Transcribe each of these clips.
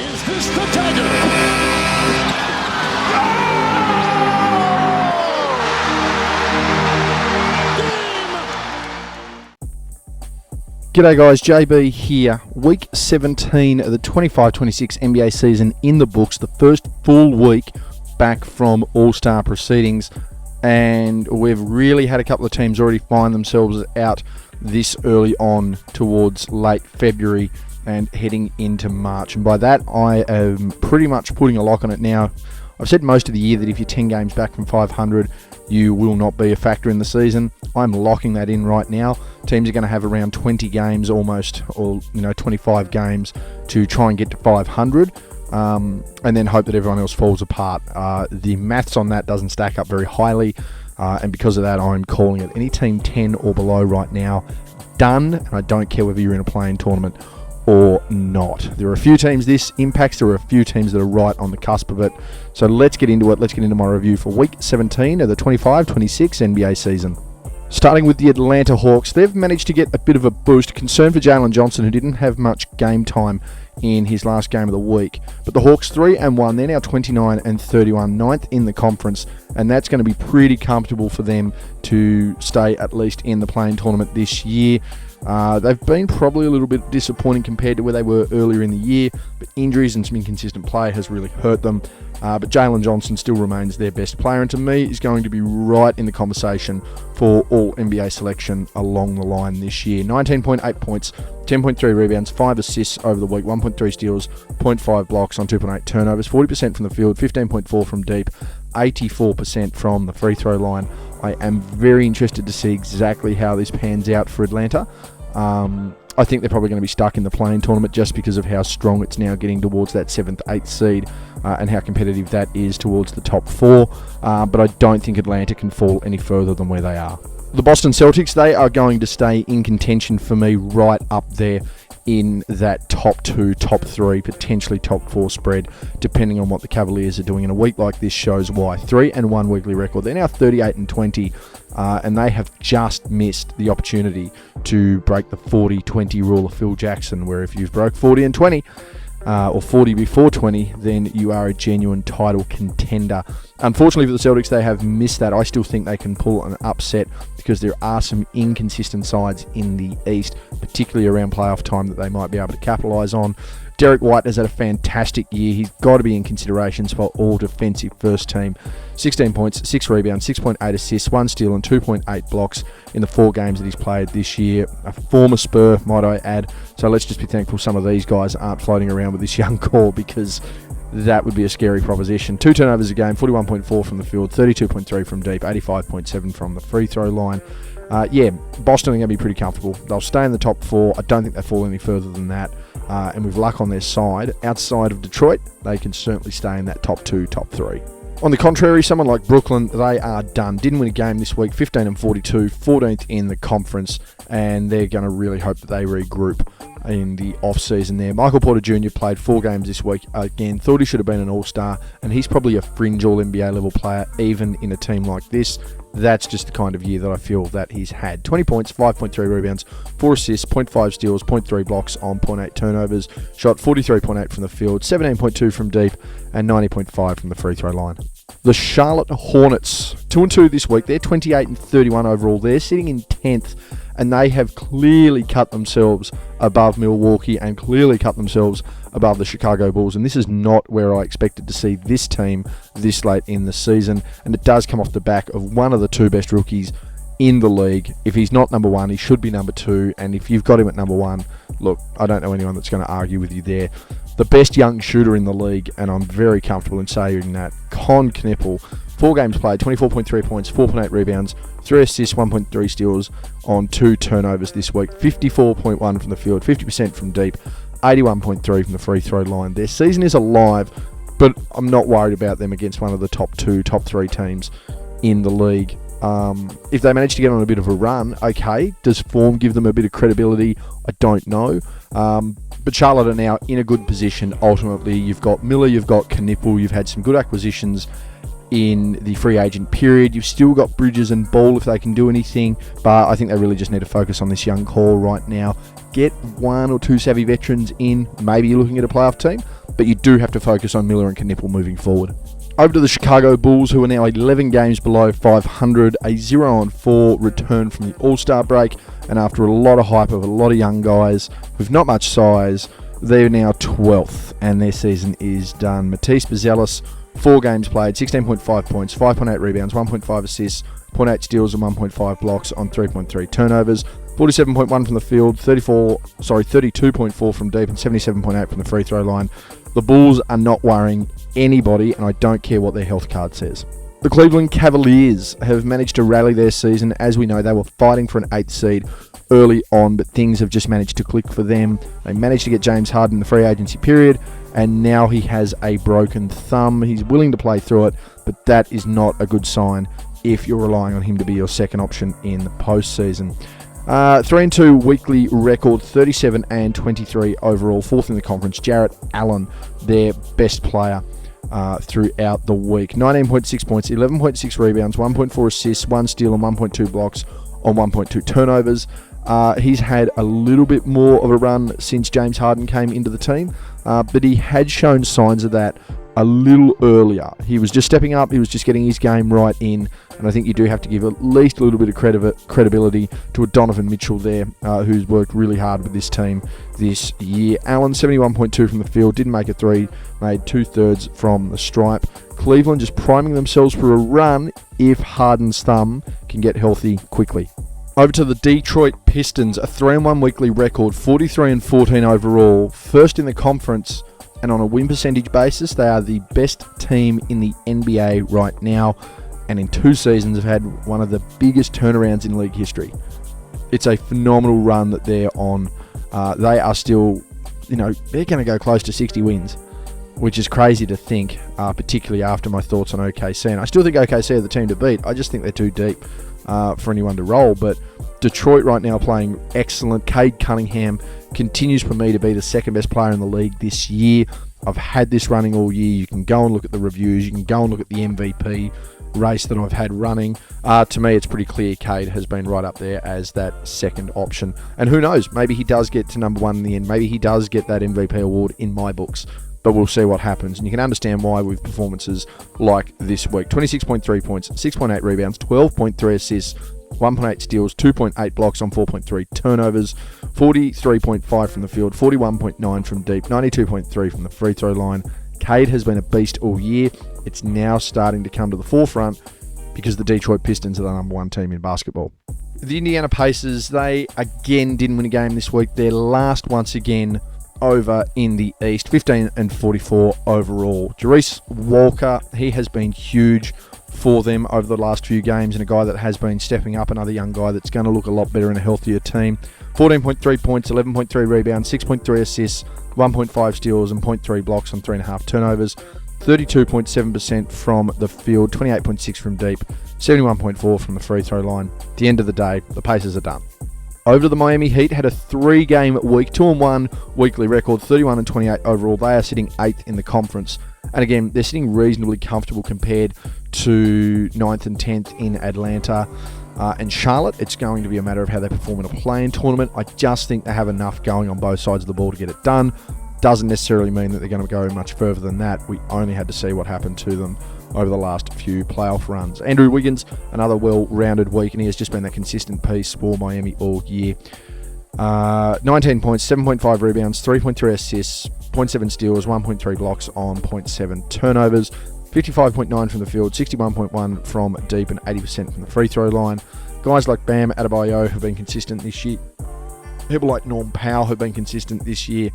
Is this the dagger? G'day guys, JB here. Week 17 of the 25-26 NBA season in the books, the first full week back from All-Star proceedings, and we've really had a couple of teams already find themselves out this early on towards late February and heading into March, and by that I am pretty much putting a lock on it now. I've said most of the year that if you're 10 games back from 500, you will not be a factor in the season. I'm locking that in right now. Teams are going to have around 20 games almost, or 25 games to try and get to 500, and then hope that everyone else falls apart. The maths on that doesn't stack up very highly, and because of that, I'm calling it any team 10 or below right now done, and I don't care whether you're in a play-in tournament or not. There are a few teams this impacts. There are a few teams that are right on the cusp of it. So let's get into it. Let's get into my review for Week 17 of the 25-26 NBA season. Starting with the Atlanta Hawks, they've managed to get a bit of a boost. Concern for Jalen Johnson, who didn't have much game time in his last game of the week. But the Hawks 3-1, they're now 29-31, ninth in the conference, and that's going to be pretty comfortable for them to stay at least in the play-in tournament this year. They've been probably a little bit disappointing compared to where they were earlier in the year, but injuries and some inconsistent play has really hurt them. But Jalen Johnson still remains their best player, and to me is going to be right in the conversation for all NBA selection along the line this year. 19.8 points, 10.3 rebounds, 5 assists over the week, 1.3 steals, 0.5 blocks on 2.8 turnovers, 40% from the field, 15.4 from deep, 84% from the free throw line. I am very interested to see exactly how this pans out for Atlanta. I think they're probably going to be stuck in the play-in tournament just because of how strong it's now getting towards that 7th, 8th seed and how competitive that is towards the top 4. But I don't think Atlanta can fall any further than where they are. The Boston Celtics, they are going to stay in contention for me right up there in that top 2, top 3, potentially top 4 spread, depending on what the Cavaliers are doing. In a week like this shows why. 3-1 weekly record. They're now 38-20, and they have just missed the opportunity to break the 40-20 rule of Phil Jackson, where if you've broke 40 and 20, or 40 before 20, then you are a genuine title contender. Unfortunately for the Celtics, they have missed that. I still think they can pull an upset because there are some inconsistent sides in the East, particularly around playoff time, that they might be able to capitalise on. Derek White has had a fantastic year. He's got to be in considerations for all defensive first team. 16 points, 6 rebounds, 6.8 assists, 1 steal and 2.8 blocks in the 4 games that he's played this year. A former Spur, might I add. So let's just be thankful some of these guys aren't floating around with this young core, because that would be a scary proposition. 2 turnovers a game, 41.4 from the field, 32.3 from deep, 85.7 from the free throw line. Boston are going to be pretty comfortable. They'll stay in the top 4. I don't think they fall any further than that. And with luck on their side, outside of Detroit, they can certainly stay in that top 2, top 3. On the contrary, someone like Brooklyn, they are done. Didn't win a game this week, 15-42, 14th in the conference, and they're going to really hope that they regroup in the off-season there. Michael Porter Jr. played 4 games this week. Again, thought he should have been an all-star, and he's probably a fringe all-NBA level player, even in a team like this. That's just the kind of year that I feel that he's had. 20 points, 5.3 rebounds, 4 assists, 0.5 steals, 0.3 blocks on 0.8 turnovers. Shot 43.8 from the field, 17.2 from deep, and 90.5 from the free throw line. The Charlotte Hornets, 2-2 this week. They're 28-31 overall. They're sitting in 10th, and they have clearly cut themselves above Milwaukee and clearly cut themselves above the Chicago Bulls, and this is not where I expected to see this team this late in the season, and it does come off the back of one of the 2 best rookies in the league. If he's not number 1, he should be number 2, and if you've got him at number 1, look, I don't know anyone that's going to argue with you there. The best young shooter in the league, and I'm very comfortable in saying that. Con Knippel, 4 games played, 24.3 points, 4.8 rebounds, 3 assists, 1.3 steals on 2 turnovers this week, 54.1 from the field, 50% from deep, 81.3 from the free throw line. Their season is alive, but I'm not worried about them against one of the top 2, top 3 teams in the league. If they manage to get on a bit of a run, okay. Does form give them a bit of credibility? I don't know. But Charlotte are now in a good position. Ultimately, you've got Miller, you've got Knippel, you've had some good acquisitions in the free agent period. You've still got Bridges and Ball if they can do anything, but I think they really just need to focus on this young core right now. Get 1 or 2 savvy veterans in. Maybe you're looking at a playoff team. but you do have to focus on Miller and Knipple moving forward. Over to the Chicago Bulls, who are now 11 games below 500, a 0-4 return from the All-Star break, and after a lot of hype of a lot of young guys with not much size, they're now 12th, and their season is done. Matisse Bezelis, 4 games played, 16.5 points, 5.8 rebounds, 1.5 assists, 0.8 steals and 1.5 blocks on 3.3 turnovers, 47.1 from the field, 32.4 from deep, and 77.8 from the free throw line. The Bulls are not worrying anybody, and I don't care what their health card says. The Cleveland Cavaliers have managed to rally their season. As we know, they were fighting for an 8th seed early on, but things have just managed to click for them. They managed to get James Harden in the free agency period, and now he has a broken thumb. He's willing to play through it, but that is not a good sign if you're relying on him to be your second option in the postseason. 3-2 weekly record, 37-23 overall, 4th in the conference. Jarrett Allen, their best player throughout the week. 19.6 points, 11.6 rebounds, 1.4 assists, 1 steal and 1.2 blocks on 1.2 turnovers. He's had a little bit more of a run since James Harden came into the team, but he had shown signs of that a little earlier. He was just stepping up, he was just getting his game right in, and I think you do have to give at least a little bit of credibility to a Donovan Mitchell there, who's worked really hard with this team this year. Allen, 71.2 from the field, didn't make a 3, made 2/3 from the stripe. Cleveland just priming themselves for a run if Harden's thumb can get healthy quickly. Over to the Detroit Pistons, a 3-1 weekly record, 43-14 overall, first in the conference, and on a win percentage basis, they are the best team in the NBA right now, and in 2 seasons have had one of the biggest turnarounds in league history. It's a phenomenal run that they're on. They are still, they're going to go close to 60 wins, which is crazy to think, particularly after my thoughts on OKC. And I still think OKC are the team to beat. I just think they're too deep for anyone to roll. But Detroit right now playing excellent. Cade Cunningham continues for me to be the second best player in the league this year. I've had this running all year. You can go and look at the reviews. You can go and look at the MVP race that I've had running. To me, it's pretty clear Cade has been right up there as that second option. And who knows, maybe he does get to number 1 in the end. Maybe he does get that MVP award in my books. But we'll see what happens. And you can understand why with performances like this week. 26.3 points, 6.8 rebounds, 12.3 assists, 1.8 steals, 2.8 blocks on 4.3 turnovers, 43.5 from the field, 41.9 from deep, 92.3 from the free throw line. Cade has been a beast all year. It's now starting to come to the forefront because the Detroit Pistons are the number 1 team in basketball. The Indiana Pacers, they again didn't win a game this week. They're last once again over in the East, 15-44 overall. Jarice Walker, he has been huge for them over the last few games, and a guy that has been stepping up, another young guy that's going to look a lot better in a healthier team. 14.3 points, 11.3 rebounds, 6.3 assists, 1.5 steals and 0.3 blocks on 3.5 turnovers. 32.7% from the field, 28.6 from deep, 71.4 from the free throw line. At the end of the day, the Pacers are done. Over to the Miami Heat, had a 3-game week, 2-1 weekly record, 31-28 overall. They are sitting 8th in the conference. And again, they're sitting reasonably comfortable compared to 9th and 10th in Atlanta and Charlotte. It's going to be a matter of how they perform in a play-in tournament. I just think they have enough going on both sides of the ball to get it done. Doesn't necessarily mean that they're going to go much further than that. We only had to see what happened to them over the last few playoff runs. Andrew Wiggins, another well-rounded week, and he has just been that consistent piece for Miami all year. 19 points, 7.5 rebounds, 3.3 assists, 0.7 steals, 1.3 blocks on 0.7 turnovers, 55.9 from the field, 61.1 from deep, and 80% from the free throw line. Guys like Bam Adebayo have been consistent this year. People like Norm Powell have been consistent this year.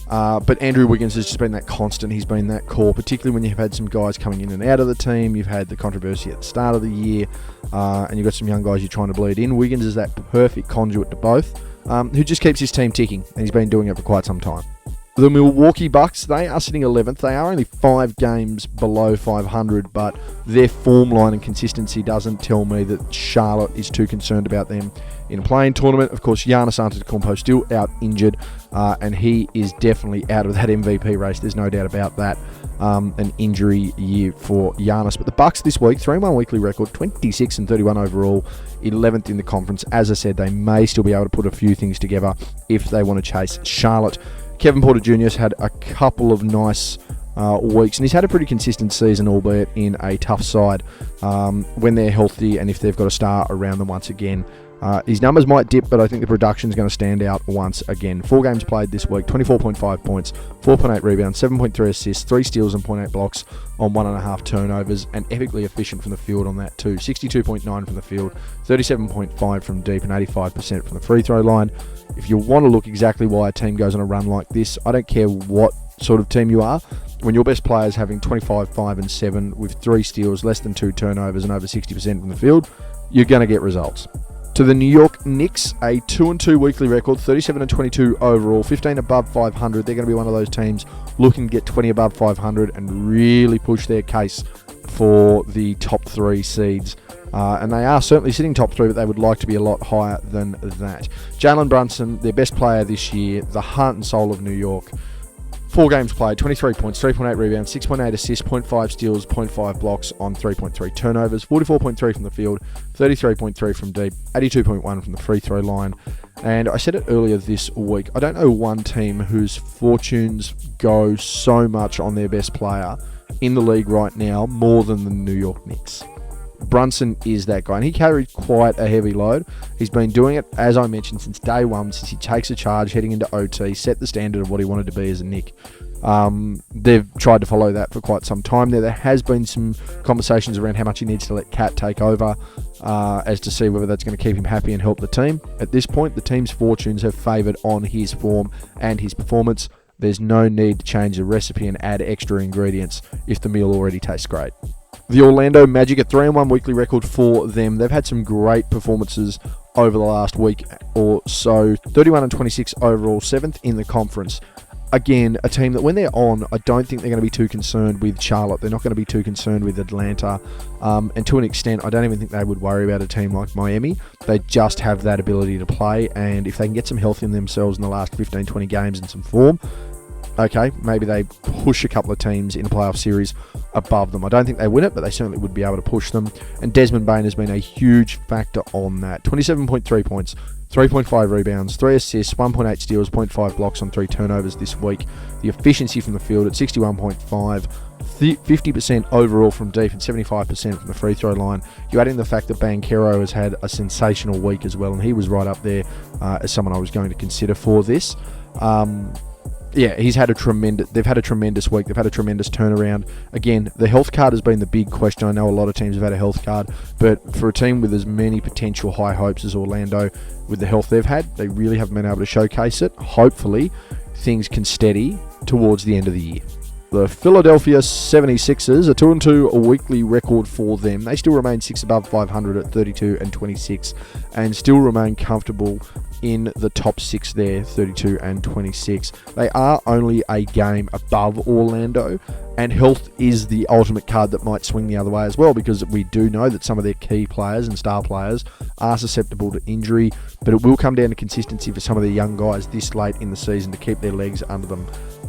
But Andrew Wiggins has just been that constant. He's been that core, particularly when you've had some guys coming in and out of the team. You've had the controversy at the start of the year, and you've got some young guys you're trying to bleed in. Wiggins is that perfect conduit to both, who just keeps his team ticking, and he's been doing it for quite some time. The Milwaukee Bucks, they are sitting 11th. They are only 5 games below 500, but their form line and consistency doesn't tell me that Charlotte is too concerned about them in a play-in tournament. Of course, Giannis Antetokounmpo still out injured, and he is definitely out of that MVP race. There's no doubt about that. An injury year for Giannis. But the Bucks this week, 3-1 weekly record, 26-31 overall, 11th in the conference. As I said, they may still be able to put a few things together if they want to chase Charlotte Kevin Porter Jr. has had a couple of nice weeks, and he's had a pretty consistent season, albeit in a tough side. When they're healthy and if they've got a star around them once again, his numbers might dip, but I think the production is going to stand out once again. 4 games played this week, 24.5 points, 4.8 rebounds, 7.3 assists, 3 steals and 0.8 blocks on 1.5 turnovers, and epically efficient from the field on that too. 62.9 from the field, 37.5 from deep, and 85% from the free throw line. If you want to look exactly why a team goes on a run like this, I don't care what sort of team you are. When your best player is having 25, 5 and 7 with 3 steals, less than 2 turnovers and over 60% from the field, you're going to get results. To the New York Knicks, a 2-2 weekly record, 37-22 overall, 15 above 500. They're going to be one of those teams looking to get 20 above 500 and really push their case for the top 3 seeds. And they are certainly sitting top 3, but they would like to be a lot higher than that. Jalen Brunson, their best player this year, the heart and soul of New York. 4 games played, 23 points, 3.8 rebounds, 6.8 assists, 0.5 steals, 0.5 blocks on 3.3 turnovers, 44.3 from the field, 33.3 from deep, 82.1 from the free throw line. And I said it earlier this week, I don't know one team whose fortunes go so much on their best player in the league right now more than the New York Knicks. Brunson is that guy, and he carried quite a heavy load. He's been doing it, as I mentioned, since day one, since he takes a charge heading into OT, set the standard of what he wanted to be as a Knick. They've tried to follow that for quite some time there. There has been some conversations around how much he needs to let Cat take over as to see whether that's going to keep him happy and help the team. At this point, the team's fortunes have favoured on his form and his performance. There's no need to change the recipe and add extra ingredients if the meal already tastes great. The Orlando Magic, a 3-1 weekly record for them. They've had some great performances over the last week or so. 31-26 overall, 7th in the conference. Again, a team that when they're on, I don't think they're going to be too concerned with Charlotte. They're not going to be too concerned with Atlanta. And to an extent, I don't even think they would worry about a team like Miami. They just have that ability to play. And if they can get some health in themselves in the last 15, 20 games and some form, okay, maybe they push a couple of teams in a playoff series above them. I don't think they win it, but they certainly would be able to push them. And Desmond Bane has been a huge factor on that. 27.3 points, 3.5 rebounds, 3 assists, 1.8 steals, 0.5 blocks on 3 turnovers this week. The efficiency from the field at 61.5, 50% overall from deep and 75% from the free throw line. You add in the fact that Banchero has had a sensational week as well, and he was right up there as someone I was going to consider for this. Yeah, they've had a tremendous week. They've had a tremendous turnaround. Again, the health card has been the big question. I know a lot of teams have had a health card, but for a team with as many potential high hopes as Orlando, with the health they've had, they really haven't been able to showcase it. Hopefully, things can steady towards the end of the year. The Philadelphia 76ers, a 2-2 weekly record for them. They still remain 6 above 500 at 32-26 and still remain comfortable in the top 6 there, 32-26. They are only a game above Orlando, and health is the ultimate card that might swing the other way as well, because we do know that some of their key players and star players are susceptible to injury, but it will come down to consistency for some of the young guys this late in the season to keep their legs under them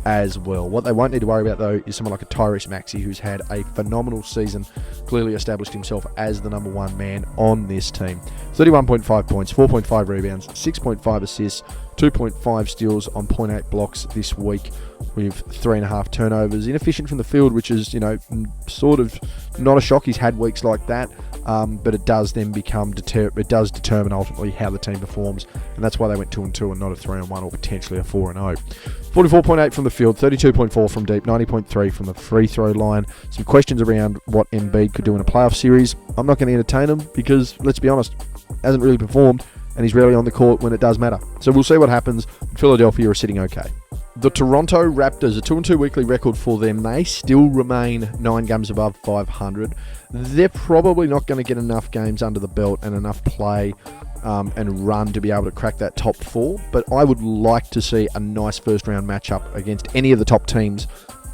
as well. What they won't need to worry about, though, is someone like a Tyrese Maxey, who's had a phenomenal season, clearly established himself as the number 1 man on this team. 31.5 points, 4.5 rebounds, 6.5 assists, 2.5 steals on 0.8 blocks this week with 3.5 turnovers. Inefficient from the field, which is, sort of not a shock. He's had weeks like that, but it does then it does determine ultimately how the team performs, and that's why they went 2-2 and not a 3-1 or potentially a 4-0. 44.8 from the field, 32.4 from deep, 90.3 from the free throw line. Some questions around what Embiid could do in a playoff series. I'm not going to entertain them because, let's be honest, hasn't really performed, and he's rarely on the court when it does matter. So we'll see what happens. Philadelphia are sitting okay. The Toronto Raptors, a 2-2 weekly record for them. They still remain 9 games above 500. They're probably not going to get enough games under the belt and enough play and run to be able to crack that top 4. But I would like to see a nice first round matchup against any of the top teams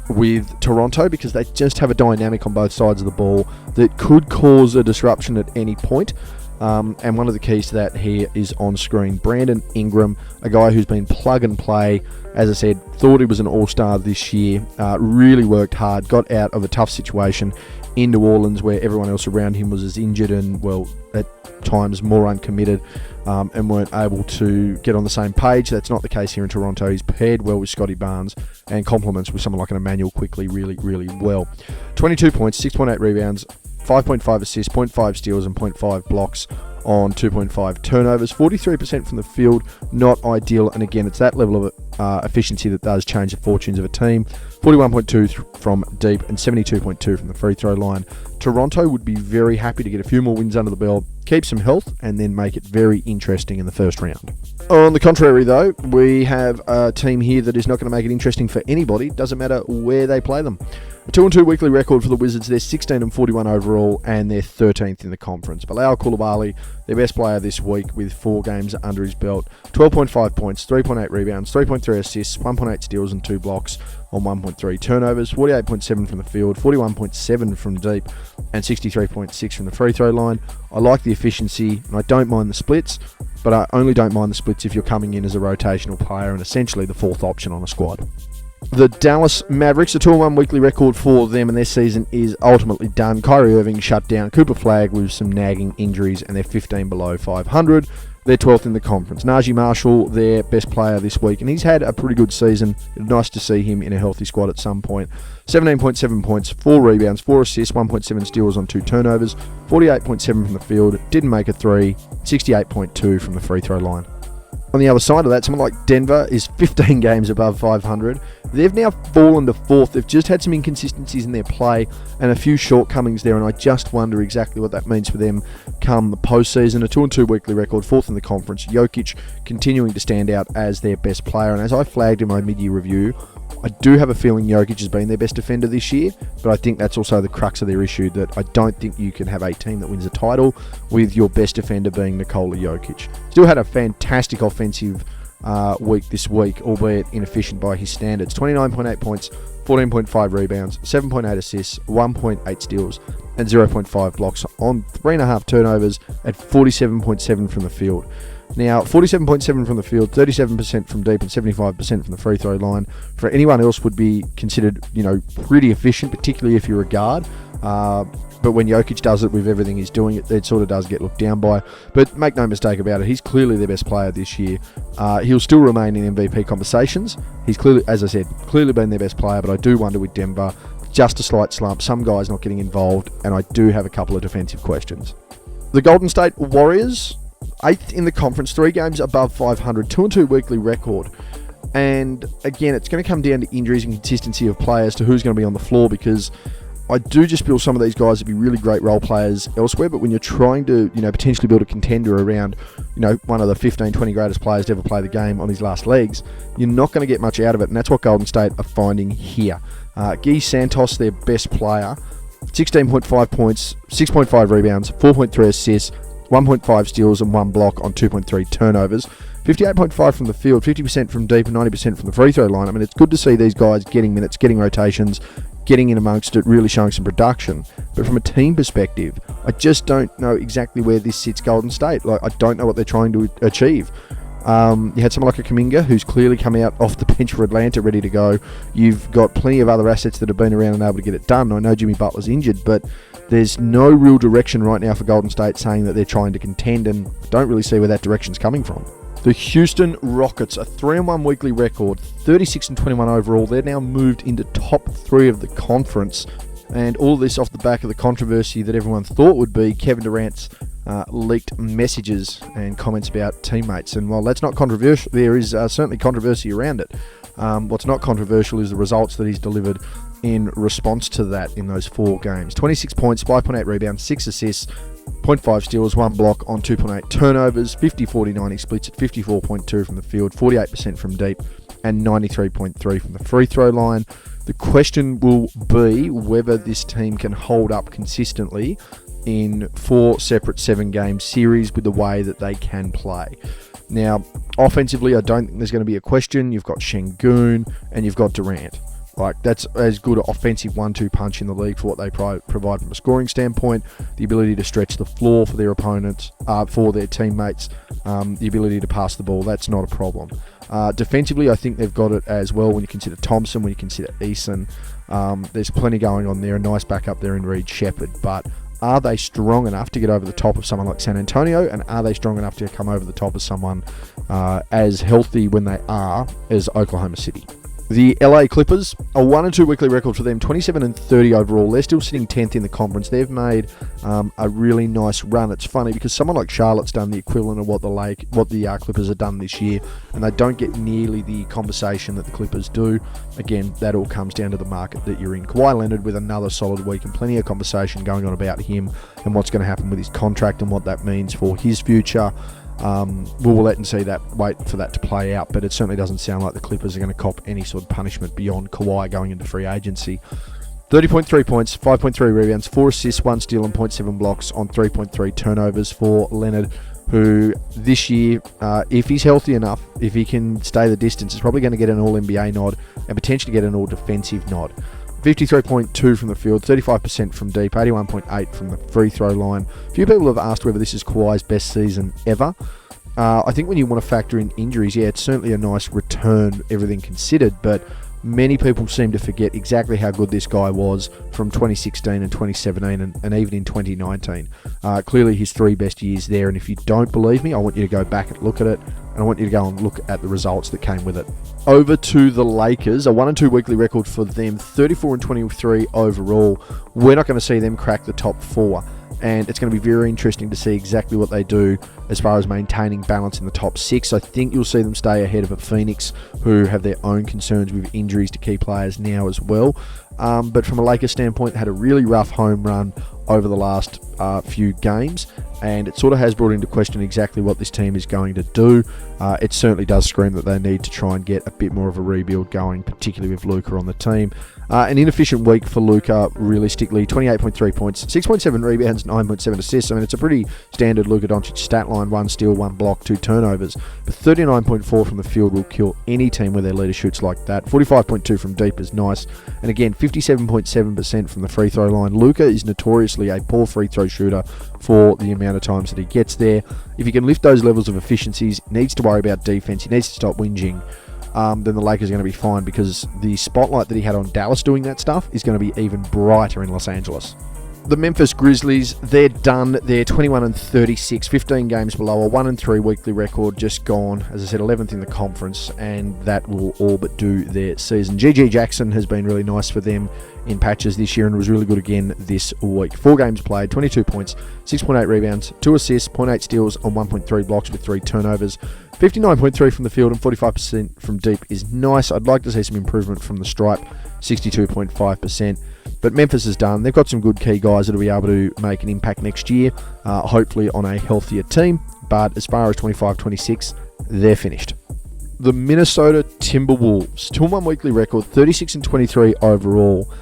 with Toronto, because they just have a dynamic on both sides of the ball that could cause a disruption at any point. And one of the keys to that here is on screen. Brandon Ingram, a guy who's been plug and play. As I said, thought he was an all-star this year. Really worked hard, got out of a tough situation in New Orleans where everyone else around him was as injured and, well, at times more uncommitted, and weren't able to get on the same page. That's not the case here in Toronto. He's paired well with Scotty Barnes and complements with someone like an Emmanuel quickly really, really well. 22 points, 6.8 rebounds, 5.5 assists, 0.5 steals and 0.5 blocks on 2.5 turnovers. 43% from the field, not ideal. And again, it's that level of efficiency that does change the fortunes of a team. 41.2 from deep and 72.2 from the free throw line. Toronto would be very happy to get a few more wins under the belt, keep some health, and then make it very interesting in the first round. On the contrary, though, we have a team here that is not going to make it interesting for anybody. Doesn't matter where they play them. A 2-2 weekly record for the Wizards. They're 16-41 overall, and they're 13th in the conference. Bilal Coulibaly, their best player this week with 4 games under his belt. 12.5 points, 3.8 rebounds, 3.3 assists, 1.8 steals and 2 blocks on 1.3 turnovers. 48.7 from the field, 41.7 from deep, and 63.6 from the free throw line. I like the efficiency, and I don't mind the splits, but I only don't mind the splits if you're coming in as a rotational player and essentially the 4th option on a squad. The Dallas Mavericks, a 2-1 weekly record for them, and their season is ultimately done. Kyrie Irving shut down Cooper Flagg with some nagging injuries, and they're 15 below 500. They're 12th in the conference. Najee Marshall, their best player this week, and he's had a pretty good season. Nice to see him in a healthy squad at some point. 17.7 points, 4 rebounds, 4 assists, 1.7 steals on 2 turnovers, 48.7 from the field, didn't make a 3, 68.2 from the free throw line. On the other side of that, someone like Denver is 15 games above 500. They've now fallen to 4th. They've just had some inconsistencies in their play and a few shortcomings there, and I just wonder exactly what that means for them come the postseason. A 2-2 weekly record, 4th in the conference. Jokic continuing to stand out as their best player, and as I flagged in my mid-year review, I do have a feeling Jokic has been their best defender this year, but I think that's also the crux of their issue, that I don't think you can have a team that wins a title with your best defender being Nikola Jokic. Still had a fantastic offensive week this week, albeit inefficient by his standards. 29.8 points, 14.5 rebounds, 7.8 assists, 1.8 steals, and 0.5 blocks on 3.5 turnovers at 47.7 from the field. Now, 47.7 from the field, 37% from deep, and 75% from the free throw line. For anyone else would be considered, pretty efficient, particularly if you're a guard. But when Jokic does it with everything he's doing, it sort of does get looked down by. But make no mistake about it, he's clearly their best player this year. He'll still remain in MVP conversations. He's clearly, as I said, clearly been their best player, but I do wonder with Denver, just a slight slump, some guys not getting involved, and I do have a couple of defensive questions. The Golden State Warriors, 8th in the conference, 3 games above 500, 2-2 weekly record. And again, it's going to come down to injuries and consistency of players to who's going to be on the floor, because I do just feel some of these guys would be really great role players elsewhere, but when you're trying to, potentially build a contender around, one of the 15, 20 greatest players to ever play the game on his last legs, you're not going to get much out of it, and that's what Golden State are finding here. Guy Santos, their best player, 16.5 points, 6.5 rebounds, 4.3 assists, 1.5 steals and 1 block on 2.3 turnovers. 58.5 from the field, 50% from deep and 90% from the free throw line. I mean, it's good to see these guys getting minutes, getting rotations, getting in amongst it, really showing some production. But from a team perspective, I just don't know exactly where this sits Golden State. I don't know what they're trying to achieve. You had someone like a Kuminga who's clearly come out off the bench for Atlanta ready to go. You've got plenty of other assets that have been around and able to get it done. I know Jimmy Butler's injured, but there's no real direction right now for Golden State saying that they're trying to contend, and don't really see where that direction's coming from. The Houston Rockets, a 3-1 weekly record, 36-21 overall. They're now moved into top 3 of the conference, and all this off the back of the controversy that everyone thought would be Kevin Durant's leaked messages and comments about teammates. And while that's not controversial, there is certainly controversy around it. What's not controversial is the results that he's delivered in response to that in those 4 games. 26 points, 5.8 rebounds, 6 assists, 0.5 steals, 1 block on 2.8 turnovers, 50-40-90 splits at 54.2 from the field, 48% from deep, and 93.3 from the free throw line. The question will be whether this team can hold up consistently in 4 separate 7-game series with the way that they can play. Now, offensively, I don't think there's going to be a question. You've got Şengün and you've got Durant. Like, that's as good an offensive 1-2 punch in the league for what they provide from a scoring standpoint. The ability to stretch the floor for their opponents, for their teammates, the ability to pass the ball, that's not a problem. Defensively, I think they've got it as well when you consider Thompson, when you consider Eason. There's plenty going on there, a nice backup there in Reed Shepherd, but are they strong enough to get over the top of someone like San Antonio, and are they strong enough to come over the top of someone as healthy when they are as Oklahoma City? The LA Clippers, a 1-2 weekly record for them, 27-30 overall. They're still sitting 10th in the conference. They've made a really nice run. It's funny because someone like Charlotte's done the equivalent of what the Clippers have done this year, and they don't get nearly the conversation that the Clippers do. Again, that all comes down to the market that you're in. Kawhi Leonard with another solid week and plenty of conversation going on about him and what's going to happen with his contract and what that means for his future. We'll wait for that to play out, but it certainly doesn't sound like the Clippers are going to cop any sort of punishment beyond Kawhi going into free agency. 30.3 points, 5.3 rebounds, 4 assists, 1 steal and 0.7 blocks on 3.3 turnovers for Leonard, who this year, if he's healthy enough, if he can stay the distance, is probably going to get an All-NBA nod and potentially get an All-Defensive nod. 53.2 from the field, 35% from deep, 81.8 from the free throw line. A few people have asked whether this is Kawhi's best season ever. I think when you want to factor in injuries, yeah, it's certainly a nice return, everything considered, but many people seem to forget exactly how good this guy was from 2016 and 2017 and even in 2019. Clearly his 3 best years there, and if you don't believe me, I want you to go back and look at it, and I want you to go and look at the results that came with it. Over to the Lakers, a 1-2 weekly record for them, 34-23 overall. We're not going to see them crack the top 4, and it's going to be very interesting to see exactly what they do as far as maintaining balance in the top 6. I think you'll see them stay ahead of a Phoenix, who have their own concerns with injuries to key players now as well. But from a Lakers standpoint, they had a really rough home run over the last few games, and it sort of has brought into question exactly what this team is going to do. It certainly does scream that they need to try and get a bit more of a rebuild going, particularly with Luka on the team. An inefficient week for Luka, realistically. 28.3 points, 6.7 rebounds, 9.7 assists. I mean, it's a pretty standard Luka Doncic stat line: 1 steal, 1 block, 2 turnovers. But 39.4 from the field will kill any team where their leader shoots like that. 45.2 from deep is nice. And again, 57.7% from the free throw line. Luka is notoriously a poor free throw shooter for the amount of times that he gets there. If he can lift those levels of efficiencies, he needs to worry about defense, he needs to stop whinging, then the Lakers are going to be fine, because the spotlight that he had on Dallas doing that stuff is going to be even brighter in Los Angeles. The Memphis Grizzlies, they're done. They're 21-36, 15 games below, a 1-3 weekly record, just gone. As I said, 11th in the conference, and that will all but do their season. GG Jackson has been really nice for them in patches this year and was really good again this week. 4 games played, 22 points, 6.8 rebounds, 2 assists, 0.8 steals on 1.3 blocks with 3 turnovers. 59.3 from the field and 45% from deep is nice. I'd like to see some improvement from the stripe, 62.5%. But Memphis is done. They've got some good key guys that will be able to make an impact next year, hopefully on a healthier team. But as far as 25-26, they're finished. The Minnesota Timberwolves, 2-1 weekly record, 36-23 overall.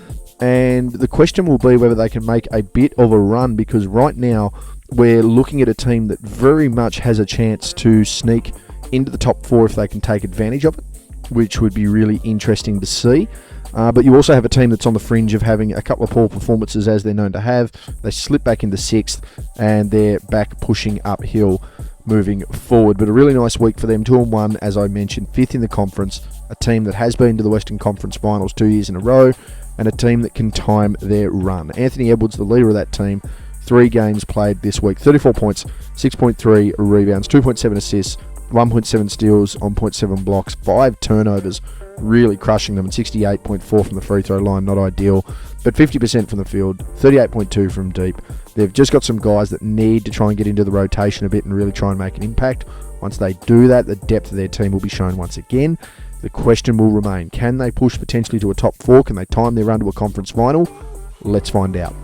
And the question will be whether they can make a bit of a run, because right now we're looking at a team that very much has a chance to sneak into the top 4 if they can take advantage of it, which would be really interesting to see. But you also have a team that's on the fringe of having a couple of poor performances, as they're known to have. They slip back into 6th, and they're back pushing uphill moving forward. But a really nice week for them, 2-1, as I mentioned, 5th in the conference, a team that has been to the Western Conference Finals 2 years in a row, and a team that can time their run. Anthony Edwards, the leader of that team, 3 games played this week, 34 points, 6.3 rebounds, 2.7 assists, 1.7 steals on 0.7 blocks, 5 turnovers, really crushing them, and 68.4 from the free throw line, not ideal, but 50% from the field, 38.2 from deep. They've just got some guys that need to try and get into the rotation a bit and really try and make an impact. Once they do that, the depth of their team will be shown once again. The question will remain, can they push potentially to a top 4? Can they time their run to a conference final? Let's find out.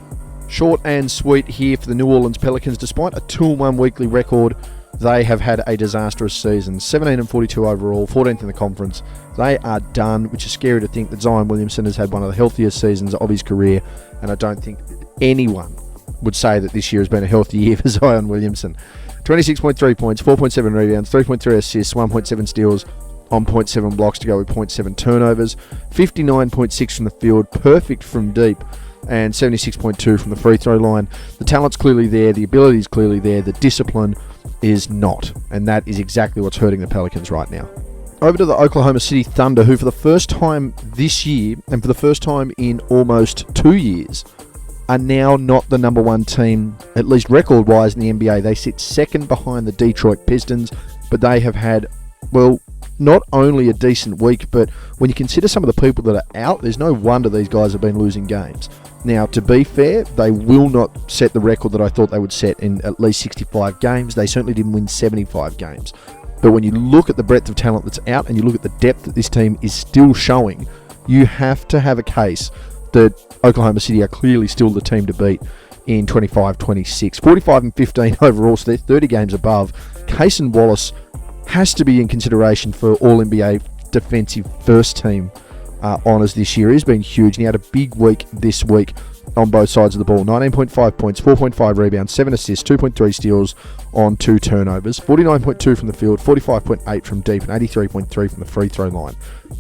Short and sweet here for the New Orleans Pelicans. Despite a 2-1 weekly record, they have had a disastrous season. 17-42 overall, 14th in the conference. They are done, which is scary to think that Zion Williamson has had one of the healthiest seasons of his career, and I don't think anyone would say that this year has been a healthy year for Zion Williamson. 26.3 points, 4.7 rebounds, 3.3 assists, 1.7 steals on 0.7 blocks to go with 0.7 turnovers, 59.6 from the field, perfect from deep, and 76.2 from the free throw line. The talent's clearly there, the ability is clearly there, the discipline is not, and that is exactly what's hurting the Pelicans right now. Over to the Oklahoma City Thunder, who for the first time this year, and for the first time in almost 2 years, are now not the number one team, at least record-wise, in the NBA. They sit second behind the Detroit Pistons, but they have had, well, not only a decent week, but when you consider some of the people that are out, there's no wonder these guys have been losing games. Now, to be fair, they will not set the record that I thought they would set in at least 65 games. They certainly didn't win 75 games. But when you look at the breadth of talent that's out and you look at the depth that this team is still showing, you have to have a case that Oklahoma City are clearly still the team to beat in 25-26. 45-15 overall, so they're 30 games above. Cason Wallace has to be in consideration for All-NBA defensive first team honours this year. He's been huge, and he had a big week this week on both sides of the ball. 19.5 points, 4.5 rebounds, 7 assists, 2.3 steals on 2 turnovers, 49.2 from the field, 45.8 from deep, and 83.3 from the free throw line.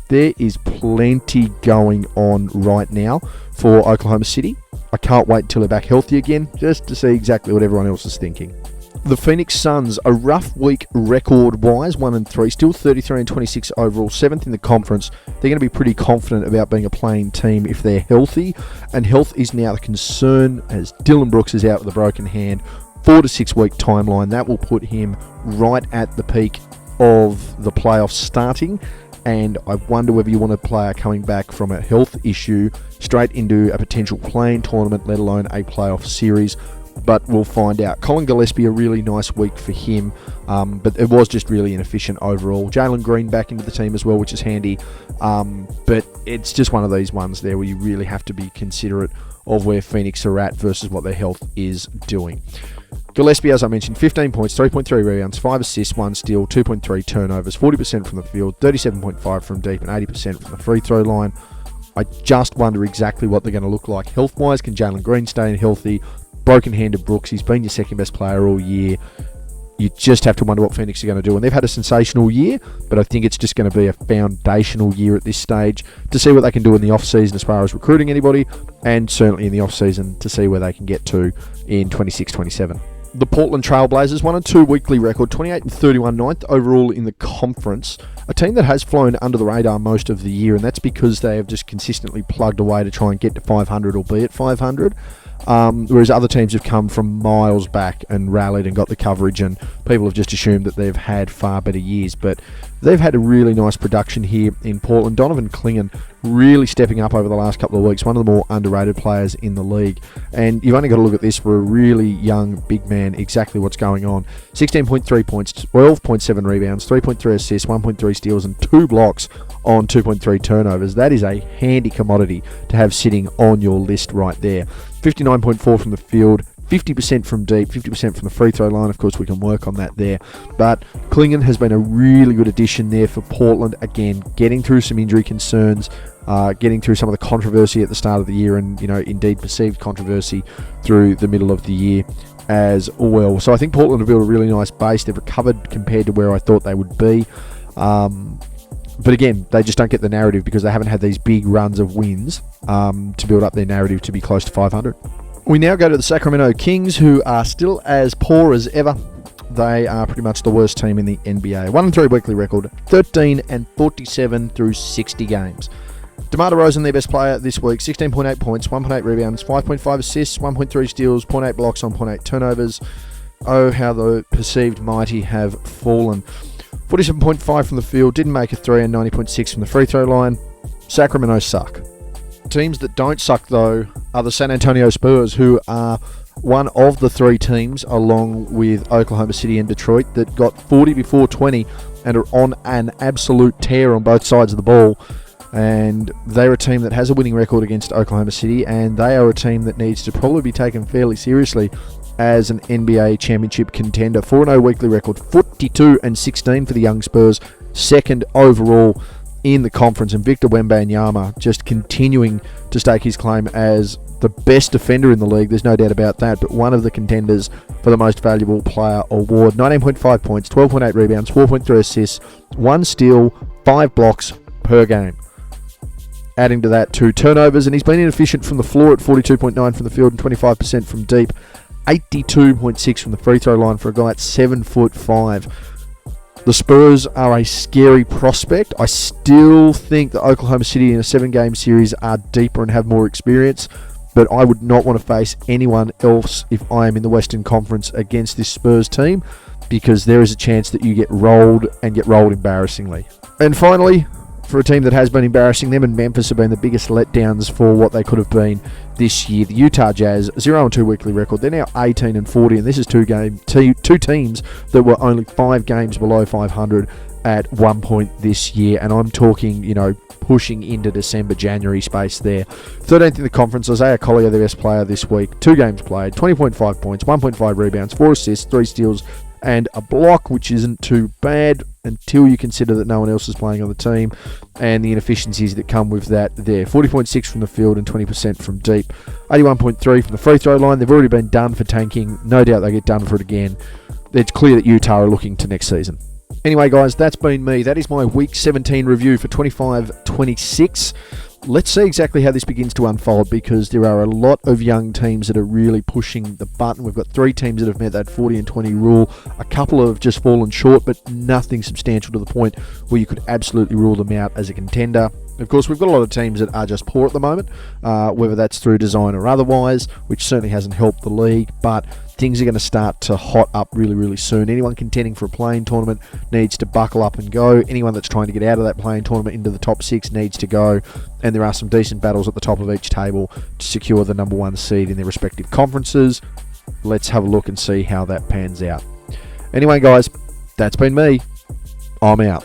There is plenty going on right now for Oklahoma City. I can't wait until they're back healthy again, just to see exactly what everyone else is thinking. The Phoenix Suns, a rough week record-wise, 1-3, still 33-26 overall, 7th in the conference. They're going to be pretty confident about being a playing team if they're healthy, and health is now the concern as Dylan Brooks is out with a broken hand. 4 to 6 week timeline. That will put him right at the peak of the playoffs starting, and I wonder whether you want a player coming back from a health issue straight into a potential playing tournament, let alone a playoff series. But we'll find out. Colin Gillespie, a really nice week for him, but it was just really inefficient overall. Jalen Green back into the team as well, which is handy, but it's just one of these ones there where you really have to be considerate of where Phoenix are at versus what their health is doing. Gillespie, as I mentioned, 15 points, 3.3 rebounds, 5 assists, 1 steal, 2.3 turnovers, 40% from the field, 37.5 from deep, and 80% from the free throw line. I just wonder exactly what they're going to look like health-wise. Can Jalen Green stay healthy? Broken-handed Brooks, he's been your second-best player all year. You just have to wonder what Phoenix are going to do. And they've had a sensational year, but I think it's just going to be a foundational year at this stage to see what they can do in the off-season as far as recruiting anybody, and certainly in the off-season to see where they can get to in 26-27. The Portland Trailblazers, 1-2 weekly record, 28-31, 9th overall in the conference. A team that has flown under the radar most of the year, and that's because they have just consistently plugged away to try and get to 500 or be at 500. Whereas other teams have come from miles back and rallied and got the coverage, and people have just assumed that they've had far better years. But they've had a really nice production here in Portland. Donovan Clingan really stepping up over the last couple of weeks, one of the more underrated players in the league. And you've only got to look at this for a really young big man, exactly what's going on. 16.3 points, 12.7 rebounds, 3.3 assists, 1.3 steals, and 2 blocks on 2.3 turnovers. That is a handy commodity to have sitting on your list right there. 59.4 from the field, 50% from deep, 50% from the free throw line. Of course, we can work on that there. But Clingan has been a really good addition there for Portland. Again, getting through some injury concerns, getting through some of the controversy at the start of the year, and indeed perceived controversy through the middle of the year as well. So I think Portland have built a really nice base. They've recovered compared to where I thought they would be. But again, they just don't get the narrative because they haven't had these big runs of wins to build up their narrative to be close to 500. We now go to the Sacramento Kings, who are still as poor as ever. They are pretty much the worst team in the NBA. 1-3 weekly record, 13-47 through 60 games. DeMar DeRozan, their best player this week, 16.8 points, 1.8 rebounds, 5.5 assists, 1.3 steals, 0.8 blocks on 0.8 turnovers. Oh, how the perceived mighty have fallen. 47.5 from the field, didn't make a 3, and 90.6 from the free throw line. Sacramento suck. Teams that don't suck, though, are the San Antonio Spurs, who are one of the 3 teams, along with Oklahoma City and Detroit, that got 40 before 20 and are on an absolute tear on both sides of the ball. And they're a team that has a winning record against Oklahoma City, and they are a team that needs to probably be taken fairly seriously as an NBA championship contender. 4-0 weekly record, 42-16 for the young Spurs, 2nd overall in the conference, and Victor Wembanyama just continuing to stake his claim as the best defender in the league. There's no doubt about that, but one of the contenders for the most valuable player award. 19.5 points, 12.8 rebounds, 4.3 assists, 1 steal, 5 blocks per game. Adding to that 2 turnovers, and he's been inefficient from the floor at 42.9 from the field and 25% from deep. 82.6 from the free throw line for a guy at 7'5". The Spurs are a scary prospect. I still think that Oklahoma City in a 7-game series are deeper and have more experience, but I would not want to face anyone else if I am in the Western Conference against this Spurs team, because there is a chance that you get rolled and get rolled embarrassingly. And finally, for a team that has been embarrassing, them and Memphis have been the biggest letdowns for what they could have been this year. The Utah Jazz, 0-2 weekly record. They're now 18-40, and this is two teams that were only 5 games below 500 at one point this year. And I'm talking, pushing into December, January space there. 13th in the conference, Isaiah Collier, the best player this week. 2 games played, 20.5 points, 1.5 rebounds, 4 assists, 3 steals, and a block, which isn't too bad until you consider that no one else is playing on the team and the inefficiencies that come with that there. 40.6 from the field and 20% from deep. 81.3 from the free throw line. They've already been done for tanking. No doubt they get done for it again. It's clear that Utah are looking to next season. Anyway, guys, that's been me. That is my Week 17 review for 25-26. Let's see exactly how this begins to unfold, because there are a lot of young teams that are really pushing the button. We've got 3 teams that have met that 40-20 rule. A couple have just fallen short, but nothing substantial to the point where you could absolutely rule them out as a contender. Of course, we've got a lot of teams that are just poor at the moment, whether that's through design or otherwise, which certainly hasn't helped the league, but things are going to start to hot up really, really soon. Anyone contending for a play-in tournament needs to buckle up and go. Anyone that's trying to get out of that play-in tournament into the top 6 needs to go, and there are some decent battles at the top of each table to secure the number 1 seed in their respective conferences. Let's have a look and see how that pans out. Anyway, guys, that's been me. I'm out.